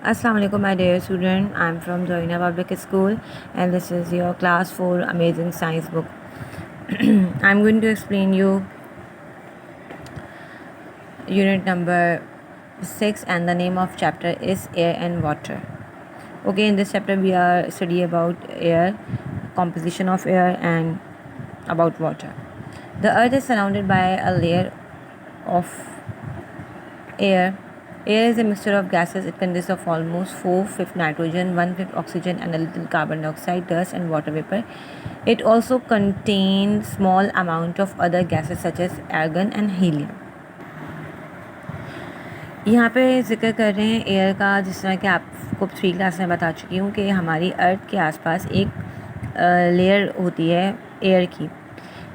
Assalamu alaikum, my dear student. I'm from Joina Public School, and this is your class 4 amazing science book. I'm going to explain you unit number 6, and the name of chapter is air and water. Okay, in this chapter we are study about air, composition of air, and about water. The earth is surrounded by a layer of air. Air is a mixture of gases. It consists of almost 4/5 nitrogen, 1/5 oxygen, and a little carbon dioxide, dust, and water vapor. It also contains small amount of other gases such as argon and helium. यहाँ पे जिक्र कर रहे हैं air का, जिस तरह कि आपको 3 क्लास में बता चुकी हूँ कि हमारी अर्थ के आसपास एक लेयर होती है एयर की,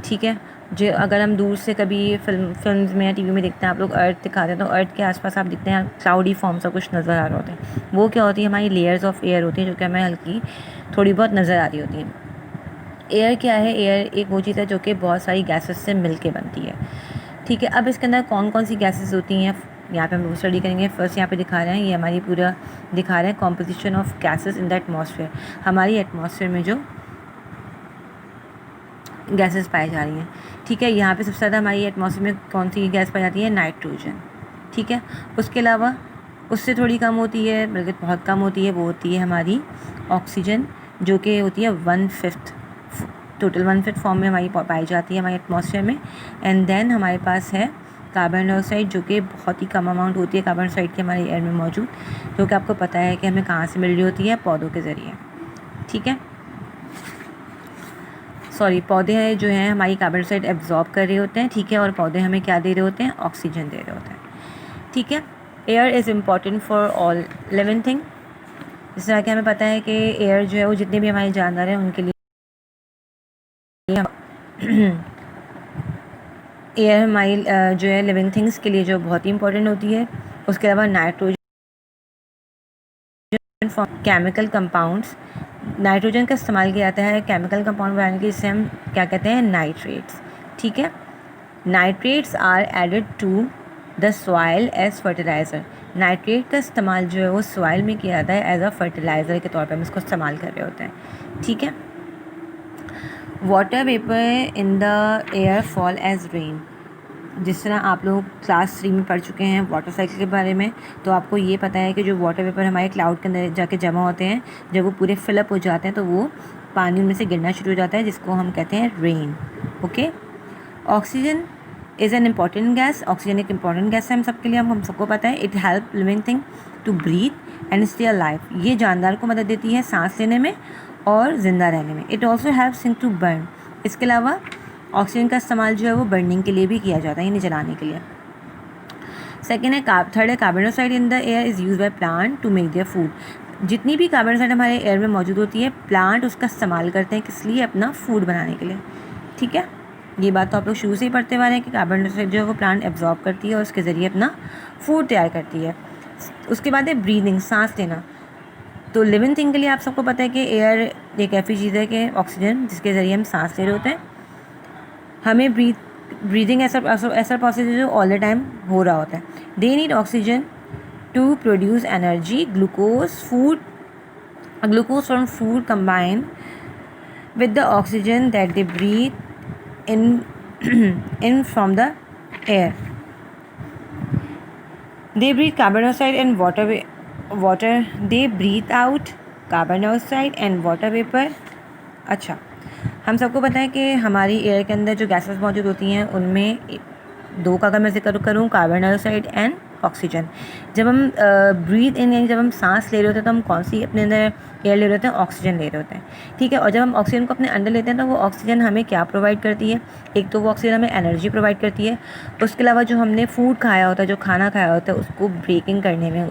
ठीक है। जो अगर हम दूर से कभी फिल्म्स में या टीवी में देखते हैं, आप लोग अर्थ दिखाते हैं, तो अर्थ के आसपास आप दिखते हैं क्लाउडी फॉर्म सा कुछ नज़र आ रहा होता है। वो क्या होती है? हमारी लेयर्स ऑफ एयर होती है, जो कि हमें हल्की थोड़ी बहुत नज़र आ रही होती हैं। एयर क्या है? एयर एक वो चीज़ है जो कि बहुत सारी गैसेस से मिल के बनती है, ठीक है। अब इसके अंदर कौन कौन सी गैसेस होती हैं यहाँ पे हम लोग स्टडी करेंगे। फर्स्ट यहाँ पे दिखा रहे हैं, ये हमारी पूरा दिखा रहे हैं composition of gases in the atmosphere. हमारी एटमॉस्फेयर में जो गैसेस पाई जा रही हैं, ठीक है। यहाँ पे सबसे ज़्यादा हमारी एटमॉस्फेयर में कौन सी गैस पाई जाती है? नाइट्रोजन, ठीक है। उसके अलावा उससे थोड़ी कम होती है, बल्कि बहुत कम होती है, वो होती है हमारी ऑक्सीजन, जो कि होती है 1/5, टोटल 1/5 फॉर्म में हमारी पाई जाती है हमारी एटमॉस्फेयर में। एंड देन हमारे पास है कार्बन डाइऑक्साइड, जो कि बहुत ही कम अमाउंट होती है कार्बन डाइऑक्साइड की हमारे एयर में मौजूद, जो कि आपको पता है कि हमें कहाँ से मिल रही होती है? पौधों के ज़रिए, ठीक है। सॉरी, पौधे हैं जो हैं हमारी कार्बन डाइऑक्साइड एब्जॉर्ब कर रहे होते हैं, ठीक है, और पौधे हमें क्या दे रहे होते हैं? ऑक्सीजन दे रहे होते हैं, ठीक है। Air is important for all living thing. जिस तरह कि हमें पता है कि एयर जो है वो जितने भी हमारे जानवर हैं उनके लिए एयर हमारी जो है लिविंग थिंग्स के लिए जो बहुत ही इंपॉर्टेंट होती है। उसके अलावा नाइट्रोजन केमिकल कंपाउंड्स, नाइट्रोजन का इस्तेमाल किया जाता है केमिकल कंपाउंड बनाने के लिए, जिसे हम क्या कहते हैं? नाइट्रेट्स, ठीक है। Nitrates are added to the soil as fertiliser. Nitrate का इस्तेमाल जो है वो सॉइल में किया जाता है एज अ फर्टिलाइज़र के तौर पर हम इसको इस्तेमाल कर रहे होते हैं, ठीक है। Water vapour in the air fall as rain. जिस तरह आप लोग क्लास 3 में पढ़ चुके हैं वाटर साइकिल के बारे में, तो आपको ये पता है कि जो वाटर वेपर हमारे क्लाउड के अंदर जाके जमा होते हैं, जब वो पूरे फिलअप हो जाते हैं तो वो पानी उनमें से गिरना शुरू हो जाता है, जिसको हम कहते हैं rain, okay. Oxygen is an important gas. Oxygen एक इम्पॉर्टेंट गैस है हम सबके लिए, हम सबको पता है। It help living thing to breathe and stay alive. ये जानदार को मदद देती है सांस लेने में और ज़िंदा रहने में। It also helps thing to burn. इसके अलावा ऑक्सीजन का इस्तेमाल जो है वो बर्निंग के लिए भी किया जाता है, यानी जलाने के लिए। सेकेंड है थर्ड है carbon dioxide in the air is use by plant to make their food. जितनी भी कार्बन डाइऑक्साइड हमारे एयर में मौजूद होती है, प्लांट उसका इस्तेमाल करते हैं किस लिए? अपना फूड बनाने के लिए, ठीक है। ये बात तो आप लोग शुरू से ही पढ़ते हुए आ रहे हैं कि कार्बन डाइऑक्साइड जो है वो प्लांट एब्जॉर्ब करती है और उसके ज़रिए अपना फूड तैयार करती है। उसके बाद है ब्रीदिंग, सांस लेना। तो लिविंग थिंग के लिए आप सबको पता है कि एयर एक ऐसी चीज़ है कि ऑक्सीजन, जिसके ज़रिए हम सांस ले रहे होते हैं। हमें ब्रीदिंग ऐसा प्रोसेस जो ऑल द टाइम हो रहा होता है। They need oxygen to produce energy. Glucose from food combine with the oxygen that they breathe in from the air. They breathe carbon dioxide and water. They breathe out carbon dioxide and water vapor. अच्छा, हम सबको पता है कि हमारी air के अंदर जो गैसेस मौजूद होती हैं उनमें दो का अगर मैं जिक्र करूँ, कार्बन डाइऑक्साइड एंड ऑक्सीजन। जब हम ब्रीथ इन यानी जब हम सांस ले रहे होते हैं तो हम कौन सी अपने अंदर एयर ले रहे होते हैं? ऑक्सीजन ले रहे होते हैं, ठीक है। और जब हम ऑक्सीजन को अपने अंदर लेते हैं तो वो ऑक्सीजन हमें क्या प्रोवाइड करती है? एक तो वो ऑक्सीजन हमें एनर्जी प्रोवाइड करती है। उसके अलावा जो हमने फूड खाया होता है, जो खाना खाया होता है, उसको ब्रेकिंग करने में,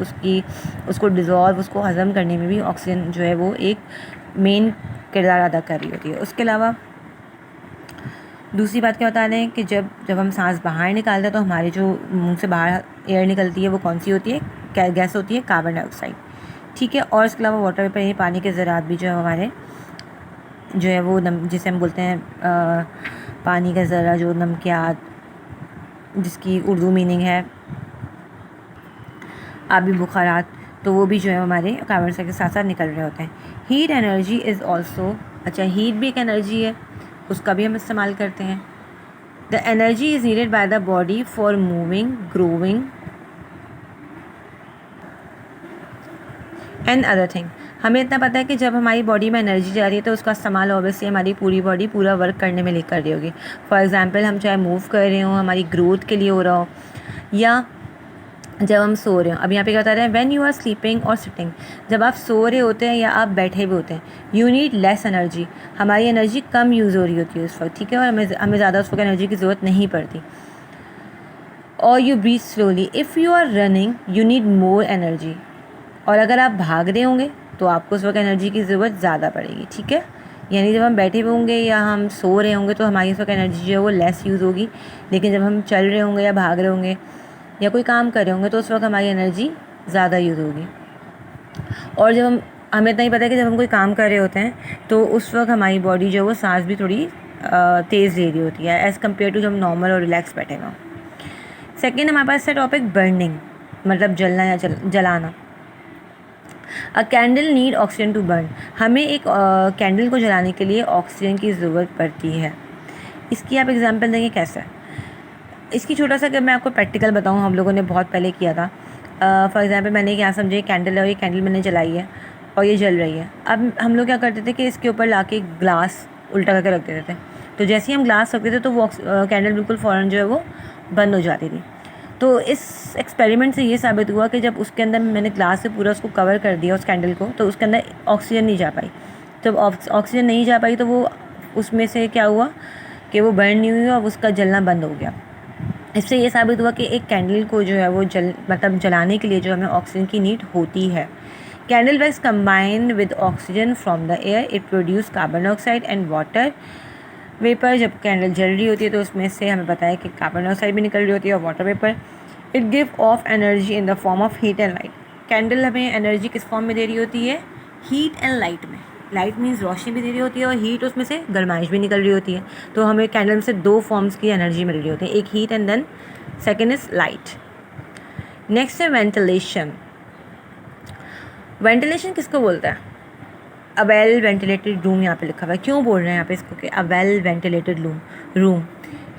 उसको डिज़ोल्व, उसको हज़म करने में भी ऑक्सीजन जो है वो एक मेन किरदार अदा कर रही होती है। उसके अलावा दूसरी बात क्या बता रहे हैं कि जब हम सांस बाहर निकालते हैं तो हमारे जो मुंह से बाहर एयर निकलती है वो कौन सी होती है? क्या गैस होती है? कार्बन डाइऑक्साइड, ठीक है। और इसके अलावा वाटर वेपर, पानी के ज़रात भी जो है हमारे जो है वो जिसे हम बोलते हैं पानी का ज़रा, जो नमकियात, जिसकी उर्दू मीनिंग है आबी बुखारात, तो वो भी जो है हमारे कार्बन डाइऑक्साइड के साथ साथ निकल रहे होते हैं। हीट एनर्जी इज़ ऑल्सो, अच्छा हीट भी एक एनर्जी है, उसका भी हम इस्तेमाल करते हैं। The energy is needed by the body for moving, growing and other thing. हमें इतना पता है कि जब हमारी बॉडी में एनर्जी जा रही है तो उसका इस्तेमाल ऑब्वियसली हमारी पूरी बॉडी पूरा वर्क करने में लेकर रही होगी। फॉर एग्जांपल हम चाहे मूव कर रहे हो, हमारी ग्रोथ के लिए हो रहा हो, या जब हम सो रहे हो। अब यहाँ पे क्या बता रहे हैं, व्हेन यू आर स्लीपिंग और सिटिंग, जब आप सो रहे होते हैं या आप बैठे हुए होते हैं, यू नीड लेस एनर्जी, हमारी एनर्जी कम यूज़ हो रही होती है उस वक्त, ठीक है, और हमें ज़्यादा उस वक्त एनर्जी की ज़रूरत नहीं पड़ती। और you breathe slowly, if you are running you need more energy, और अगर आप भाग रहे होंगे तो आपको उस वक्त एनर्जी की ज़रूरत ज़्यादा पड़ेगी, ठीक है। यानी जब हम बैठे हुए होंगे या हम सो रहे होंगे तो हमारी उस वक्त एनर्जी जो है वो लेस यूज़ होगी, लेकिन जब हम चल रहे होंगे या भाग रहे होंगे या कोई काम कर रहे होंगे तो उस वक्त हमारी एनर्जी ज़्यादा यूज़ होगी। और जब हमें इतना ही पता है कि जब हम कोई काम कर रहे होते हैं तो उस वक्त हमारी बॉडी जो है वो सांस भी थोड़ी तेज़ ले रही होती है एज़ कम्पेयर टू जब नॉर्मल और रिलैक्स बैठेगा। सेकेंड हमारे पास है टॉपिक बर्निंग, मतलब जलना या जलाना। A candle need oxygen to burn, हमें एक कैंडल को जलाने के लिए ऑक्सीजन की ज़रूरत पड़ती है। इसकी आप एग्जांपल देंगे कैसे? इसकी छोटा सा अगर मैं आपको प्रैक्टिकल बताऊँ, हम लोगों ने बहुत पहले किया था। फॉर एग्जांपल मैंने क्या समझे, कैंडल है और ये कैंडल मैंने जलाई है और ये जल रही है। अब हम लोग क्या करते थे कि इसके ऊपर ला के ग्लास उल्टा करके रख देते थे, तो जैसे ही हम ग्लास रखते थे तो वो कैंडल बिल्कुल फ़ौरन जो है वो बंद हो जाती थी। तो इस एक्सपेरिमेंट से ये साबित हुआ कि जब उसके अंदर मैंने ग्लास से पूरा उसको कवर कर दिया उस कैंडल को, तो उसके अंदर ऑक्सीजन नहीं जा पाई। जब ऑक्सीजन नहीं जा पाई तो वो उसमें से क्या हुआ कि वो बर्न नहीं हुई और उसका जलना बंद हो गया। इससे ये साबित हुआ कि एक कैंडल को जो है वो जलाने के लिए जो हमें ऑक्सीजन की नीड होती है। Candle wax combined with oxygen from the air, it produce carbon dioxide and water vapour. जब कैंडल जल रही होती है तो उसमें से हमें पता है कि कार्बन डाइऑक्साइड भी निकल रही होती है और water vapour. It give of energy in the form of heat and light. Candle हमें एनर्जी किस फॉर्म में दे रही होती है? हीट एंड लाइट में। लाइट मीन्स रोशनी भी दे रही होती है और हीट उसमें से गर्माइश भी निकल रही होती है। तो हमें कैंडल से दो फॉर्म्स की एनर्जी मिल रही होती है, एक heat and then second is light. Next है वेंटिलेशन। वेंटिलेशन किसको बोलता है? अ वेल वेंटिलेटेड रूम यहाँ पे लिखा हुआ है। क्यों बोल रहे हैं यहाँ पे इसको कि अ वेल वेंटिलेटेड रूम?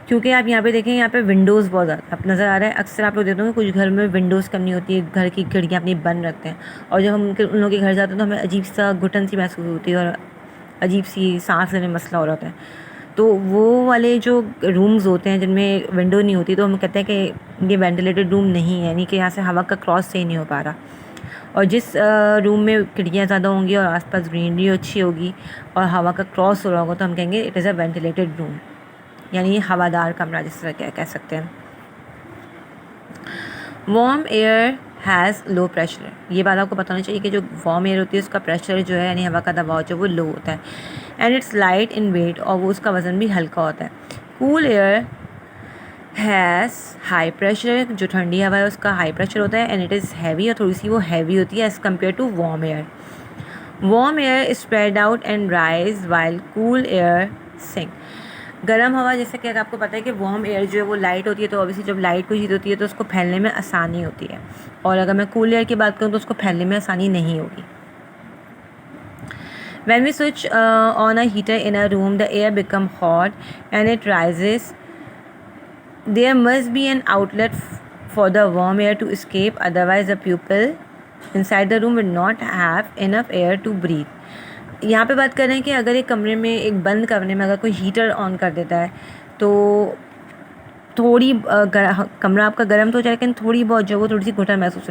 क्योंकि आप यहाँ पे देखें, यहाँ पे विंडोज़ बहुत ज़्यादा आप नज़र आ रहा है। अक्सर आप लोग देखते होंगे कुछ घर में विंडोज़ कम नहीं होती है, घर की खिड़कियाँ अपनी बंद रखते हैं, और जब हम उन लोगों के घर जाते हैं तो हमें अजीब सा घुटन सी महसूस होती है और अजीब सी सांस लेने में मसला हो रहा होता है। तो वो वाले जो रूम्स होते हैं जिनमें विंडो नहीं होती, तो हम कहते हैं कि ये वेंटिलेटेड रूम नहीं है, यानी कि यहाँ से हवा का क्रॉस सही नहीं हो पा रहा। और जिस रूम में खिड़कियाँ ज़्यादा होंगी और आसपास ग्रीनरी अच्छी होगी और हवा का क्रॉस हो रहा होगा तो हम कहेंगे it is a ventilated room, यानी हवादार कमरा जिस तरह क्या कह सकते हैं। Warm air has low pressure. ये बात आपको पता होनी चाहिए कि जो वार्म एयर होती है उसका प्रेशर जो है यानी हवा का दबाव जो वो लो होता है। And it's light in weight, और वो उसका वज़न भी हल्का होता है। Cool air has high pressure, जो ठंडी हवा है उसका हाई प्रेशर होता है। एंड इट इज़ हैवी, और थोड़ी सी वो हैवी होती है as compare to warm air. Warm air spread out and rise while cool air sink. गर्म हवा, जैसे कि आपको पता है कि वार्म एयर जो है वो लाइट होती है, तो ऑब्वियसली जब लाइट कुछ हीट होती है तो उसको फैलने में आसानी होती है, और अगर मैं कूल एयर की बात करूँ तो उसको फैलने में आसानी नहीं होगी। When we switch on a heater in a room, the air become hot and it rises. There must be an outlet for the warm air to escape, otherwise the people inside the room will not have enough air to breathe. यहाँ पे बात कर रहे हैं कि अगर एक कमरे में, एक बंद कमरे में अगर कोई हीटर ऑन कर देता है तो थोड़ी कमरा आपका गर्म तो हो जाएगा, लेकिन थोड़ी बहुत जो वो थोड़ी सी घुटन महसूस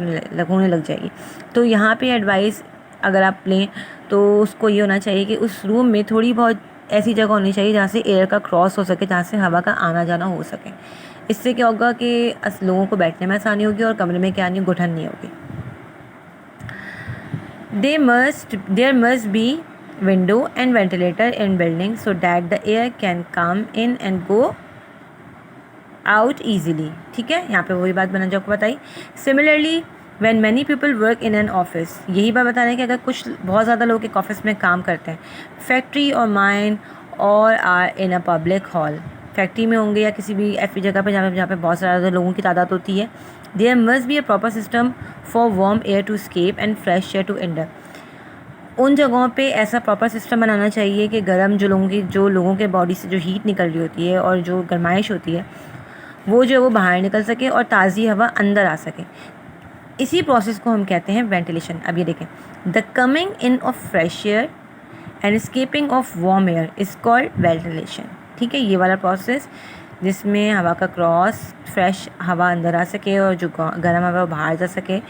होने लग जाएगी। तो यहाँ पे एडवाइस अगर आप लें तो उसको ये होना चाहिए कि उस रूम में थोड़ी बहुत ऐसी जगह होनी चाहिए जहाँ से एयर का क्रॉस हो सके, जहाँ से हवा का आना जाना हो सके। इससे क्या होगा कि लोगों को बैठने में आसानी होगी और कमरे में क्या नहीं, घुटन नहीं होगी। There must be window and ventilator in building so that the air can come in and go out easily. ठीक है, यहाँ पे वही बात मैंने जो आपको बताई। Similarly, when many people work in an office, यही बात बता रहे हैं कि अगर कुछ बहुत ज़्यादा लोग एक ऑफिस में काम करते हैं, फैक्ट्री और माइन और are in a public hall, factory में होंगे या किसी भी ऐसी जगह पे जहाँ पे बहुत ज़्यादा लोगों की तादाद होती है, there must be a proper system for warm air to escape and fresh air to enter. उन जगहों पे ऐसा प्रॉपर सिस्टम बनाना चाहिए कि गर्म जो लोगों के बॉडी से जो हीट निकल रही होती है और जो गर्माइश होती है वो जो है वो बाहर निकल सके और ताज़ी हवा अंदर आ सके। इसी प्रोसेस को हम कहते हैं वेंटिलेशन। अब ये देखें, the coming in of fresh air and escaping of warm air is called ventilation. ठीक है, ये वाला प्रोसेस जिसमें हवा का क्रॉस फ्रेश हवा अंदर आ सके और जो गर्म हवा बाहर जा सके,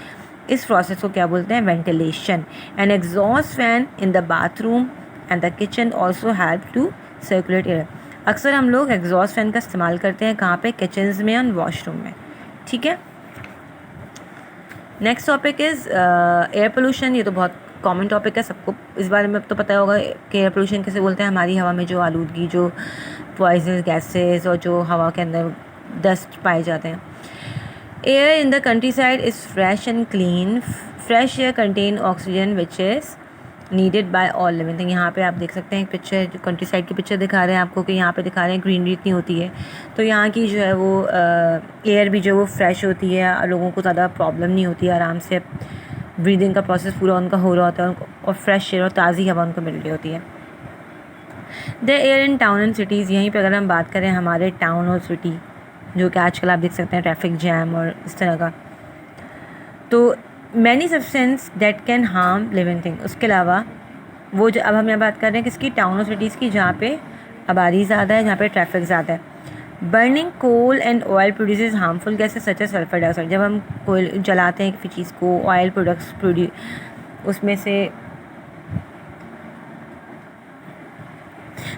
इस प्रोसेस को क्या बोलते हैं? Ventilation. An exhaust fan in the bathroom and the kitchen also help to circulate air. अक्सर हम लोग एग्जॉस्ट फैन का इस्तेमाल करते हैं कहाँ पे? किचन्स में और वॉशरूम में। ठीक है, next topic is air pollution. ये तो बहुत कॉमन टॉपिक है, सबको इस बारे में अब तो पता होगा कि एयर पोल्यूशन किसे बोलते हैं। हमारी हवा में जो आलूदगी, जो पॉइजनस गैसेस और जो हवा के अंदर डस्ट पाए जाते हैं। Air in the country side is fresh and clean. Fresh air contain oxygen which is needed bye all living thing. यहाँ पे आप देख सकते हैं एक पिक्चर, जो कंट्री साइड की पिक्चर दिखा रहे हैं आपको, कि यहाँ पे दिखा रहे हैं ग्रीनरी इतनी होती है तो यहाँ की जो है वो एयर भी जो वो फ्रेश होती है, लोगों को ज़्यादा प्रॉब्लम नहीं होती है, आराम से ब्रीदिंग का प्रोसेस पूरा उनका हो रहा होता है और फ्रेश एयर और ताज़ी हवा उनको मिल रही होती है। The air in town and cities. यहीं पर अगर हम बात करें हमारे टाउन और सिटी, जो कि आजकल आप देख सकते हैं ट्रैफिक जैम और इस तरह का, तो many substance that can harm living thing. उसके अलावा वो जो अब हम यहाँ बात कर रहे हैं किसकी? टाउन और सिटीज़ की, जहाँ पे आबादी ज़्यादा है, जहाँ पे ट्रैफिक ज़्यादा है। Burning coal and oil produces harmful gases such as sulphur dioxide. जब हम कोयल जलाते हैं किसी चीज़ को, ऑयल प्रोडक्ट्स उसमें से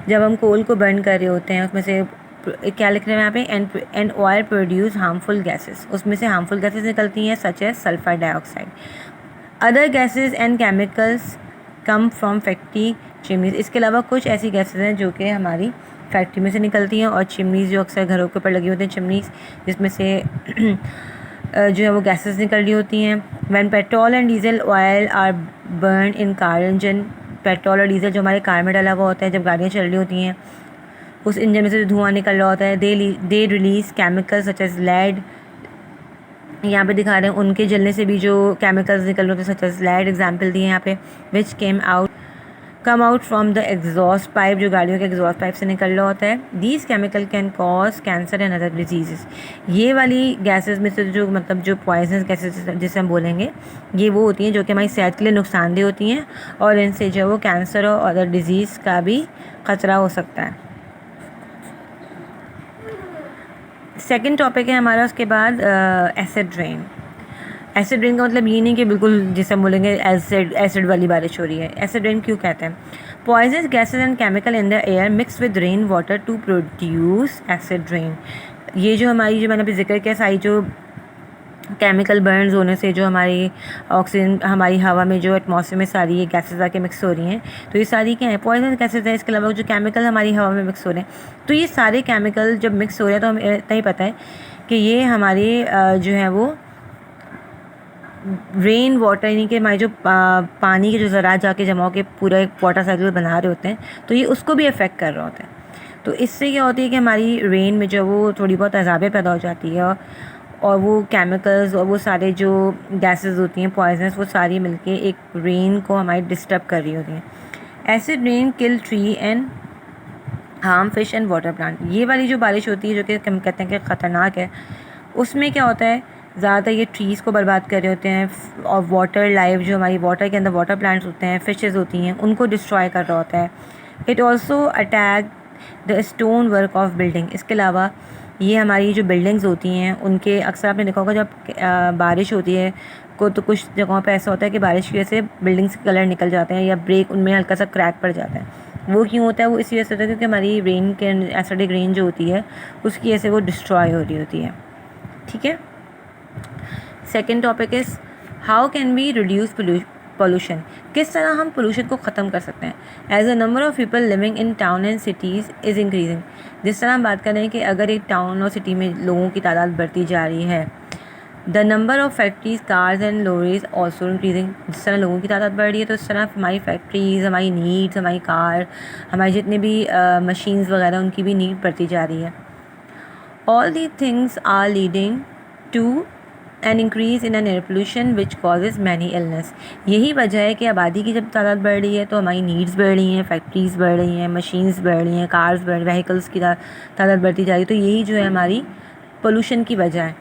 जब हम कोल को बर्न कर रहे होते हैं उसमें से क्या लिख रहे हैं यहाँ पे? And oil produce harmful gases. उसमें से हार्मफुल गैसेस निकलती हैं such as sulphur dioxide. Other gases and chemicals come from factory chimneys. इसके अलावा कुछ ऐसी गैसेस हैं जो कि हमारी फैक्ट्री में से निकलती हैं और चिमनीज जो अक्सर घरों के ऊपर लगी होती हैं, चिमनीज जिसमें से जो है वो गैसेस निकल रही होती हैं। When petrol and diesel oil are burn in car engine. Petrol और डीजल जो हमारे कार में डाला हुआ होता है, जब गाड़ियाँ चल रही होती हैं उस इंजन में से जो धुआं निकल रहा होता है, they release chemicals such as lead. यहाँ पे दिखा रहे हैं उनके जलने से भी जो केमिकल्स निकल रहे होते हैं सच एज लेड, एग्जाम्पल दिए यहाँ पे। Which come out from the exhaust pipe, जो गाड़ियों के एग्जॉस्ट पाइप से निकल रहा होता है। These chemical can cause cancer and other disease. ये वाली गैसेस में से जो मतलब जो पॉइजनस गैसेस जिसे हम बोलेंगे, ये वो होती हैं जो कि हमारी सेहत के लिए नुकसानदेह होती हैं और इनसे जो वो कैंसर और अदर डिजीज़ का भी ख़तरा हो सकता है। सेकेंड टॉपिक है हमारा उसके बाद एसिड रेन। एसिड रेन का मतलब ये नहीं कि बिल्कुल जिसे हम बोलेंगे एसिड वाली बारिश हो रही है। एसिड रेन क्यों कहते हैं? Poisonous gases and chemical in the air mix with rain water to produce acid rain. ये जो हमारी जो मैंने अभी जिक्र किया, सारी जो केमिकल बर्न्स होने से जो हमारी ऑक्सीजन हमारी हवा में जो एटमॉस्फेयर में सारी ये गैसेज आके मिक्स हो रही हैं, तो ये सारी क्या है? पॉइजनस गैसेज हैं। इसके अलावा जो केमिकल हमारी हवा में मिक्स हो रहे हैं, तो ये सारे केमिकल जब मिक्स हो रहे हैं तो हमें इतना ही पता है कि ये हमारे जो है वो रेन वाटर, यानी कि हमारे जो पानी के जो ज़रात जाके जमा के पूरा एक वाटर साइकिल बना रहे होते हैं, तो ये उसको भी अफेक्ट कर रहा होता है। तो इससे क्या होती है कि हमारी रेन में जो वो थोड़ी बहुत अज़ाबें पैदा हो जाती है और वो केमिकल्स और वो सारे जो गैसेस होती हैं पॉइजनस, वो सारी मिलके एक रेन को हमारी डिस्टर्ब कर रही होती हैं। Acid rain kill tree and harm fish and water plant. ये वाली जो बारिश होती है जो कि हम कहते हैं कि ख़तरनाक है, उसमें क्या होता है? ज़्यादातर ये ट्रीज़ को बर्बाद कर रहे होते हैं और वाटर लाइफ जो हमारी वाटर के अंदर वाटर प्लांट्स होते हैं, फिशेज़ होती हैं, उनको डिस्ट्रॉय कर रहा होता है। It also attack the stone work of building. इसके अलावा ये हमारी जो बिल्डिंग्स होती हैं उनके, अक्सर आपने देखा होगा जब बारिश होती है तो कुछ जगहों पे ऐसा होता है कि बारिश की वजह से बिल्डिंग्स के कलर निकल जाते हैं या ब्रेक उनमें हल्का सा क्रैक पड़ जाता है। वो क्यों होता है? वो इसी वजह से होता है क्योंकि हमारी रेन के एसिडिक रेन जो होती है उसकी वजह से वो डिस्ट्रॉय हो रही होती है। ठीक है, second topic is how can we reduce pollution. किस तरह हम पोल्यूशन को ख़त्म कर सकते हैं? As a number of people living in town and cities is increasing. जिस तरह हम बात कर रहे हैं कि अगर एक टाउन और सिटी में लोगों की तादाद बढ़ती जा रही है, the number of factories, cars and lorries also increasing. जिस तरह लोगों की तादाद बढ़ रही है तो इस तरह हमारी फैक्ट्रीज़, हमारी नीड्स, हमारी कार, हमारी जितने भी मशीन्स वगैरह उनकी भी नीड बढ़ती जा रही है। All the things are leading to an increase in an air pollution which causes many illness. यही वजह है कि आबादी की जब तादाद बढ़ रही है तो हमारी नीड्स बढ़ रही हैं, फैक्ट्रीज़ बढ़ रही हैं, मशीन्स बढ़ रही हैं, कार्स बढ़ व्हीकल्स की तादाद बढ़ती जा रही है। तो यही जो है हमारी पोल्यूशन की वजह है।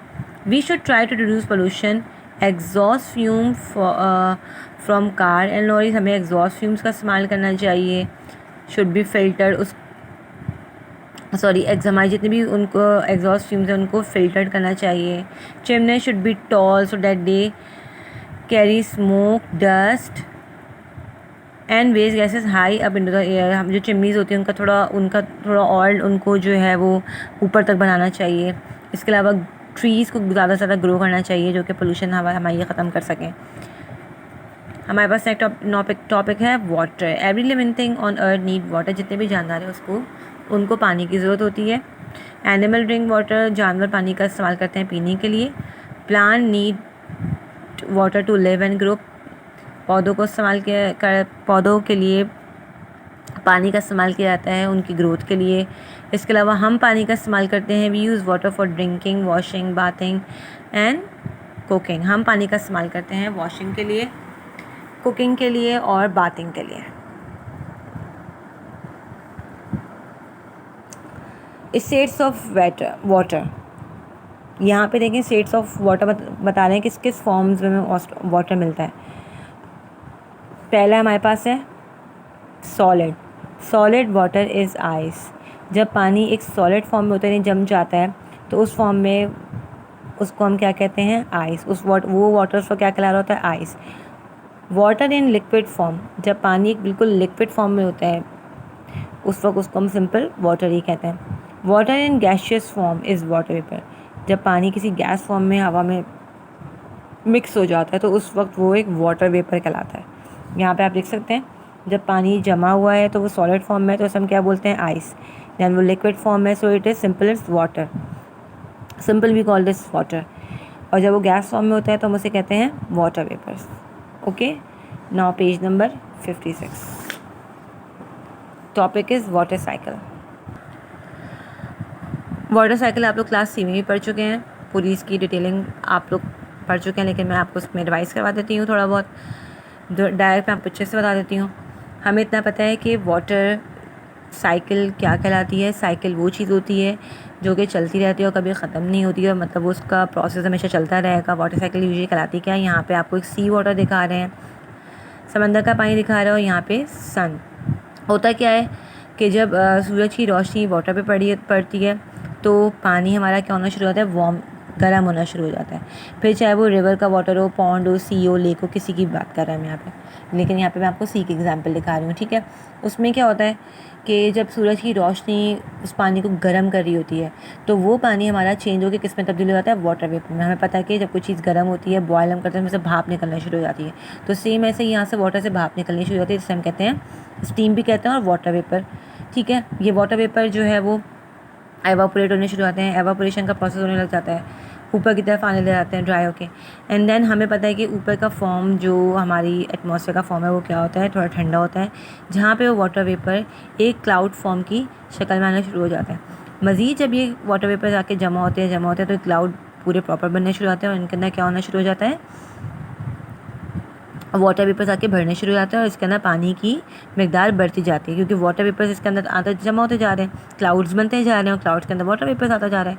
We should try to reduce pollution exhaust fume from car and lorries. हमें एग्जॉस्ट फ्यूम्स का इस्तेमाल करना चाहिए। शुड बी फिल्टर हमारे जितने भी उनको एग्जॉस्ट फ्यूम्स हैं उनको फिल्टर करना चाहिए। Chimney should be tall so that they carry smoke dust and waste gases high up into the air. हम जो चिमनीज़ होती हैं उनका थोड़ा और उनको जो है वो ऊपर तक बनाना चाहिए। इसके अलावा ट्रीज़ को ज़्यादा से ज़्यादा ग्रो करना चाहिए जो कि पोल्यूशन हवा हमारी ख़त्म कर सकें। हमारे पास नेक्स्ट टॉपिक है water. Every living thing on earth need water. जितने भी जानवर हैं उनको पानी की ज़रूरत होती है। Animal drink water. जानवर पानी का इस्तेमाल करते हैं पीने के लिए। Plant need water to live and grow. पौधों के लिए पानी का इस्तेमाल किया जाता है उनकी ग्रोथ के लिए। इसके अलावा हम पानी का इस्तेमाल करते हैं। We use water for drinking, washing, bathing and cooking. हम पानी का इस्तेमाल करते हैं वॉशिंग के लिए, कुकिंग के लिए और बाथिंग के लिए। States of water. यहाँ पे देखें स्टेट्स ऑफ वाटर बता रहे हैं किस किस फॉर्म्स में वाटर मिलता है। पहला हमारे पास है सॉलिड वाटर इज़ आइस। जब पानी एक सॉलिड फॉर्म में होता है, जम जाता है, तो उस फॉर्म में उसको हम क्या कहते हैं? आइस। वो वाटर उसको क्या कहला रहा होता है? Ice. Water in liquid form. जब पानी बिल्कुल लिक्विड फॉर्म में होता है उस वक्त उसको हम सिंपल वाटर ही कहते हैं। Water in gaseous form is water vapour. जब पानी किसी गैस फॉर्म में हवा में मिक्स हो जाता है तो उस वक्त वो एक वाटर वेपर कहलाता है। यहाँ पे आप देख सकते हैं जब पानी जमा हुआ है तो वो सॉलिड फॉर्म में है तो हम क्या बोलते हैं? आइस। दैन वो लिक्विड फॉर्म में, so it is simple is water. Simple we call this water. और जब वो गैस फॉर्म में होता है तो हम उसे कहते हैं water vapours. Okay, now page number 56। Topic is water cycle. Water cycle आप लोग क्लास 3 में भी पढ़ चुके हैं। पूरी इसकी डिटेलिंग आप लोग पढ़ चुके हैं, लेकिन मैं आपको उसमें रिवाइज़ करवा देती हूँ थोड़ा बहुत। डायरेक्ट मैं आपको अच्छे से बता देती हूँ। हमें इतना पता है कि वाटर साइकिल क्या कहलाती है। साइकिल वो चीज़ होती है जो कि चलती रहती है और कभी ख़त्म नहीं होती है, मतलब उसका प्रोसेस हमेशा चलता रहेगा। वाटर साइकिल यूजुअली कहलाती क्या है? यहाँ पे आपको एक सी वाटर दिखा रहे हैं, समंदर का पानी दिखा रहे हैं, और यहाँ पे सन। होता क्या है कि जब सूरज की रोशनी वाटर पे पड़ती है तो पानी हमारा क्या होना शुरू होता है? वार्म, गर्म होना शुरू हो जाता है। फिर चाहे वो रिवर का वाटर हो, पॉन्ड हो, सी हो, लेक हो, किसी की बात कर रहे हैं हम यहाँ पे, लेकिन यहाँ पे मैं आपको सी की एग्जांपल दिखा रही हूँ। ठीक है, उसमें क्या होता है कि जब सूरज की रोशनी उस पानी को गर्म कर रही होती है तो वो पानी हमारा चेंज होकर किस में तब्दील हो जाता है? वाटर वेपर में। हमें पता है कि जब कोई चीज़ गर्म होती है, बॉयल हम करते हैं, उसमें से भाप निकलना शुरू हो जाती है। तो सेम ऐसे यहाँ से वाटर से भाप निकलनी शुरू होती है, जिसे हम कहते हैं स्टीम भी कहते हैं और वाटर वेपर। ठीक है, ये वाटर वेपर जो है वो एवापोरेट होने शुरू होते हैं। एवापोरेशन का प्रोसेस होने लग जाता है, ऊपर की तरफ आने लग जाते हैं ड्राई होके। एंड देन हमें पता है कि ऊपर का फॉर्म जो हमारी एटमॉस्फेयर का फॉर्म है वो क्या होता है? थोड़ा ठंडा होता है, जहाँ पे वो वाटर वेपर एक क्लाउड फॉर्म की शक्ल में आना शुरू हो जाता है। मज़ीद जब ये वाटर वेपर जाके जमा होते हैं तो क्लाउड पूरे प्रॉपर बनने शुरू होते हैं और इनके अंदर क्या होना शुरू हो जाता है? वाटर वेपर्स आके भरने शुरू हो जाते हैं और इसके अंदर पानी की मकदार बढ़ती जाती है, क्योंकि वाटर वेपर्स इसके अंदर आते जमा होते जा रहे हैं, क्लाउड्स बनते जा रहे हैं और क्लाउड्स के अंदर वाटर वेपर्स आता जा रहा है।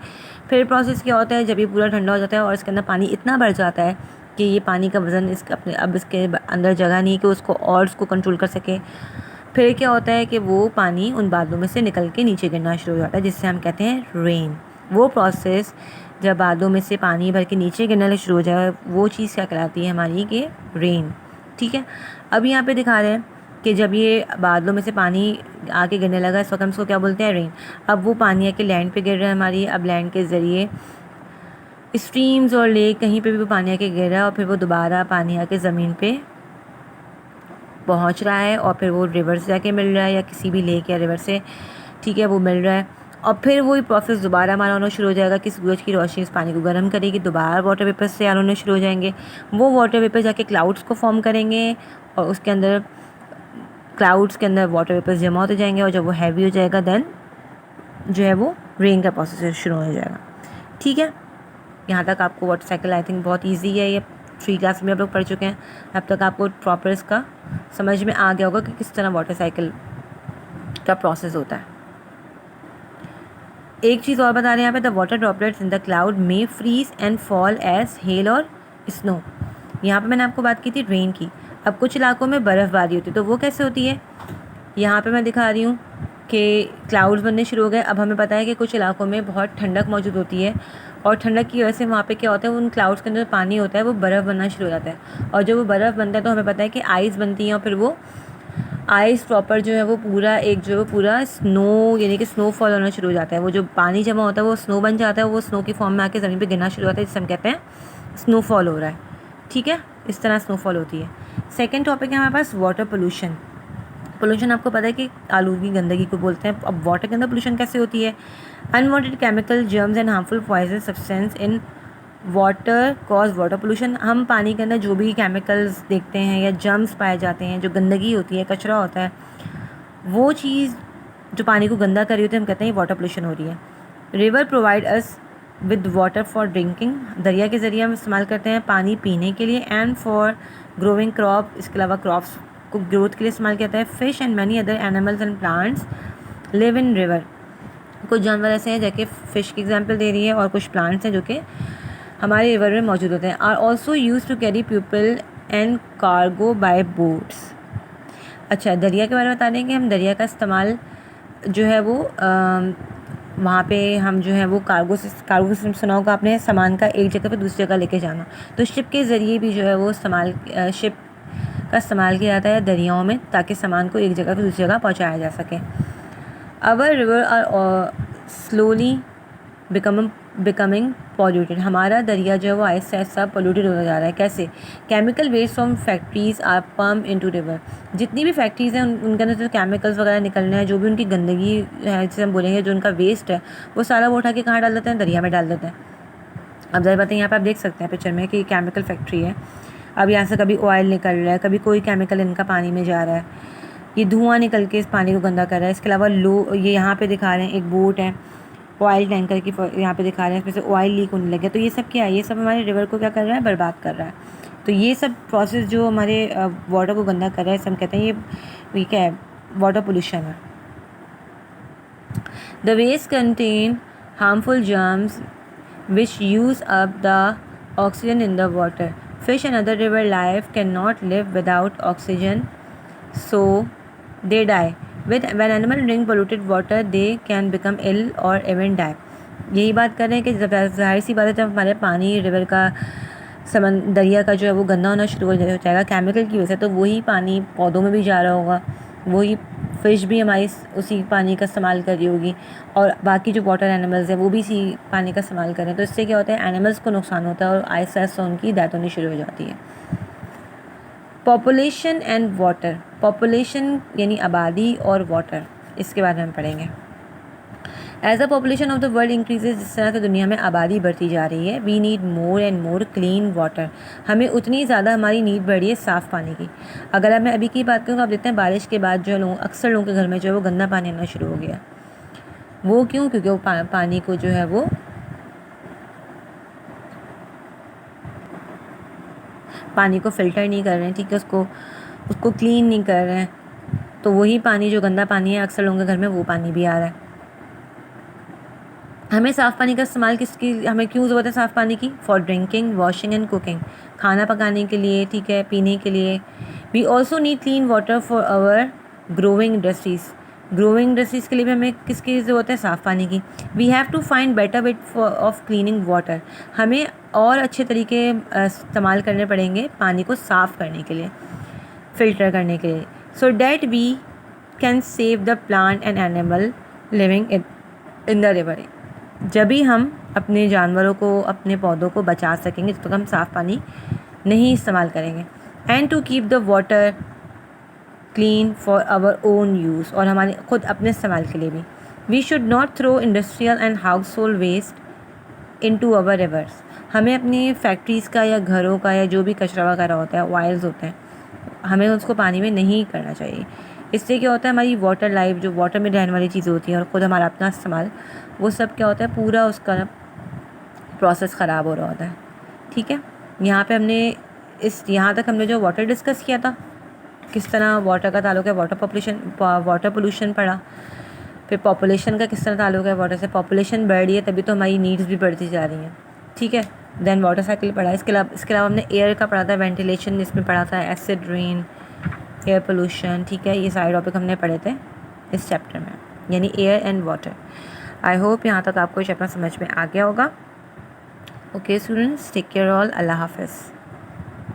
फिर प्रोसेस क्या होता है, जब ये पूरा ठंडा हो जाता है और इसके अंदर पानी इतना बढ़ जाता है कि ये पानी का वज़न इसके अंदर जगह नहीं है कि उसको कंट्रोल कर सके। फिर क्या होता है कि वो पानी उन बादलों में से निकल के नीचे गिरना शुरू हो जाता है, जिससे हम कहते हैं रेन। वो प्रोसेस जब बादलों में से पानी भर के नीचे गिरना शुरू हो जाए, वो चीज़ क्या कहलाती है हमारी? कि रेन। ठीक है, अब यहाँ पे दिखा रहे हैं कि जब ये बादलों में से पानी आके गिरने लगा, इस वक्त हम उसको क्या बोलते हैं? रेन। अब वो पानी आके लैंड पे गिर रहा है हमारी। अब लैंड के ज़रिए स्ट्रीम्स और लेक कहीं पे भी वो पानी आके गिर रहा है और फिर वो दोबारा पानी आके ज़मीन पे पहुँच रहा है और फिर वो रिवर से जाके मिल रहा है या किसी भी लेक या रिवर से, ठीक है, वो मिल रहा है। और फिर वही प्रोसेस दोबारा हमारा होना शुरू हो जाएगा कि सूरज की रोशनी इस पानी को गर्म करेगी, दोबारा वाटर वेपर्स तैयार होने शुरू हो जाएंगे। वो वाटर वेपर जाके क्लाउड्स को फॉर्म करेंगे और उसके अंदर क्लाउड्स के अंदर वाटर वेपर्स जमा होते जाएंगे और जब वो हैवी हो जाएगा देन जो है वो रेन का प्रोसेस शुरू हो जाएगा। ठीक है, यहाँ तक आपको वाटर साइकिल आई थिंक बहुत ईजी है, ये 3 क्लास में आप लोग पढ़ चुके हैं। अब तक आपको प्रॉपर इसका समझ में आ गया होगा कि किस तरह वाटर साइकिल का प्रोसेस होता है। एक चीज़ और बता रहे हैं यहाँ पे, the water droplets in the cloud may freeze and fall as hail और स्नो। यहाँ पे मैंने आपको बात की थी रेन की। अब कुछ इलाकों में बर्फ़बारी होती है, तो वो कैसे होती है, यहाँ पे मैं दिखा रही हूँ कि क्लाउड्स बनने शुरू हो गए। अब हमें पता है कि कुछ इलाकों में बहुत ठंडक मौजूद होती है, और ठंडक की वजह से वहाँ पे क्या होता है, उन क्लाउड्स के अंदर पानी होता है वो बर्फ़ बनना शुरू हो जाता है। और जब वो बर्फ़ बनता है तो हमें पता है कि आइस बनती है, और फिर वो आइस प्रॉपर जो है वो पूरा एक जो है पूरा स्नो यानी कि स्नोफॉल होना शुरू हो जाता है। वो जो पानी जमा होता है वो स्नो बन जाता है, वो स्नो की फॉर्म में आके ज़मीन पे गिरना शुरू होता है, जिसे हम कहते हैं स्नोफॉल हो रहा है। ठीक है, इस तरह स्नोफॉल होती है। सेकेंड टॉपिक है हमारे पास वाटर पोल्यूशन। पोल्यूशन आपको पता है कि आलूगी गंदगी को बोलते हैं। अब वाटर के अंदर पोल्यूशन कैसे होती है, unwanted chemical germs and harmful poison substance in water cause water pollution. हम पानी के अंदर जो भी केमिकल्स देखते हैं या जर्म्स पाए जाते हैं, जो गंदगी होती है, कचरा होता है, वो चीज़ जो पानी को गंदा कर रही होती है, हम कहते हैं वाटर पोल्यूशन हो रही है। River provide us with water for drinking. दरिया के ज़रिए हम इस्तेमाल करते हैं पानी पीने के लिए, एंड फॉर ग्रोइंग क्रॉप, इसके अलावा क्रॉप्स को ग्रोथ के लिए इस्तेमाल किया जाता है। Fish and many other animals and plants live in river. कुछ जानवर ऐसे हैं जैसे फ़िश की एग्जाम्पल दे रही है, और कुछ प्लांट्स हैं जो कि हमारे रिवर में मौजूद होते हैं। Are also use to carry people and cargo by boats. अच्छा, दरिया के बारे में बता दें कि हम दरिया का इस्तेमाल जो है वो वहाँ पे हम जो है वो कार्गो सिस्टम सुना होगा आपने, सामान का एक जगह पे दूसरी जगह लेके जाना। तो शिप के ज़रिए भी जो है वो शिप का इस्तेमाल किया जाता है दरियाओं में, ताकि सामान को एक जगह से दूसरी जगह पहुँचाया जा सके। Our river are slowly becoming polluted. हमारा दरिया जो है वो आहिस्ता आहिस्ता पॉल्यूटेड होता जा रहा है। कैसे, chemical waste from factories are pump into river. जितनी भी फैक्ट्रीज़ हैं उनके अंदर जो केमिकल्स वगैरह निकलने हैं, जो भी उनकी गंदगी है जिसे हम बोलेंगे, जो उनका वेस्ट है, वो सारा वो उठा के कहाँ डाल देते हैं, दरिया में डाल देते हैं। अब ज़ाहिर बात है, यहाँ पर आप देख सकते हैं पिक्चर में कि केमिकल फैक्ट्री है। अब यहाँ से कभी ऑयल निकल रहा है, कभी कोई केमिकल इनका पानी में जा रहा है, ये धुआं निकल के इस पानी को गंदा कर रहा है। इसके अलावा ये यहाँ पे दिखा रहे हैं एक बोट है, ऑयल टैंकर की यहाँ पे दिखा रहे हैं, इसमें से ऑयल लीक होने लगे। तो ये सब क्या है, ये सब हमारे रिवर को क्या कर रहा है, बर्बाद कर रहा है। तो ये सब प्रोसेस जो हमारे वाटर को गंदा कर रहा है, सब कहते हैं ये क्या है, वाटर पोल्यूशन है। The waste contain harmful germs which use up the oxygen in the water. Fish and other river life cannot live without oxygen, so they die. When animals drink polluted water, they can become ill or even die. यही बात कर रहे हैं कि जब ज़ाहिर सी बात है, जब हमारे पानी रिवर का दरिया का जो है वो गंदा होना शुरू हो जाएगा केमिकल की वजह से, तो वही पानी पौधों में भी जा रहा होगा, वही फ़िश भी हमारी उसी पानी का इस्तेमाल कर रही होगी, और बाकी जो वाटर एनिमल्स हैं वो भी इसी पानी का इस्तेमाल करें। तो इससे क्या होता है, एनिमल्स को नुकसान होता है और आहिस्ता आहिस्ता उनकी डेथ होनी शुरू हो जाती है। Population and water. पॉपुलेशन यानी आबादी, और वाटर, इसके बारे में हम पढ़ेंगे। As the population of the world increases, जिस तरह से दुनिया में आबादी बढ़ती जा रही है, we need more and more clean water. हमें उतनी ज़्यादा हमारी नीड बढ़ रही है साफ़ पानी की। अगर मैं अभी की बात करूँ तो आप देखते हैं बारिश के बाद जो लोग अक्सर लोगों के घर में जो है वो गंदा पानी आना शुरू हो गया। वो क्यों, क्योंकि वो पानी को जो है वो पानी को फ़िल्टर नहीं कर रहे हैं, ठीक है, उसको क्लीन नहीं कर रहे हैं। तो वही पानी जो गंदा पानी है अक्सर लोगों के घर में, वो पानी भी आ रहा है। हमें साफ़ पानी का इस्तेमाल हमें क्यों ज़रूरत है साफ़ पानी की, for drinking, washing and cooking, खाना पकाने के लिए, ठीक है, पीने के लिए। We also need clean water for our growing industries. Growing industries के लिए भी हमें किसकी ज़रूरत है, साफ़ पानी की। We have to find better way of cleaning water. हमें और अच्छे तरीके इस्तेमाल करने पड़ेंगे पानी को साफ़ करने के लिए, फ़िल्टर करने के लिए, so that we can save the plant and animal living in the river. जब भी हम अपने जानवरों को, अपने पौधों को बचा सकेंगे, जब तक हम साफ़ पानी नहीं इस्तेमाल करेंगे। And to keep the water clean for our own use, और हमारे खुद अपने इस्तेमाल के लिए भी। We should not throw industrial and household waste into our rivers. हमें अपनी फैक्ट्रीज़ का या घरों का या जो भी कचरा वगैरह होता है, ऑयल्स होते हैं, हमें उसको पानी में नहीं करना चाहिए। इससे क्या होता है, हमारी वाटर लाइफ, जो वाटर में रहने वाली चीज़ें होती हैं, और ख़ुद हमारा अपना इस्तेमाल, वो सब क्या होता है, पूरा उसका प्रोसेस ख़राब हो रहा होता है। ठीक है, यहाँ पे हमने यहाँ तक हमने जो वाटर डिस्कस किया था, किस तरह वाटर का ताल्लुक है, वाटर पोल्यूशन पढ़ा, फिर पॉपुलेशन का किस तरह ताल्लुक है वाटर से। पॉपुलेशन बढ़ रही है तभी तो हमारी नीड्स भी बढ़ती जा रही हैं। ठीक है, देन वाटर साइकिल पढ़ा। इसके अलावा हमने एयर का पढ़ा था, वेंटिलेशन इसमें पढ़ा था, एसिड रेन, एयर पोल्यूशन। ठीक है, ये सारे टॉपिक हमने पढ़े थे इस चैप्टर में, यानी air and water. I hope यहाँ तक आपको चैप्टर समझ में आ गया होगा। Okay students, take care all, अल्लाह हाफिज़।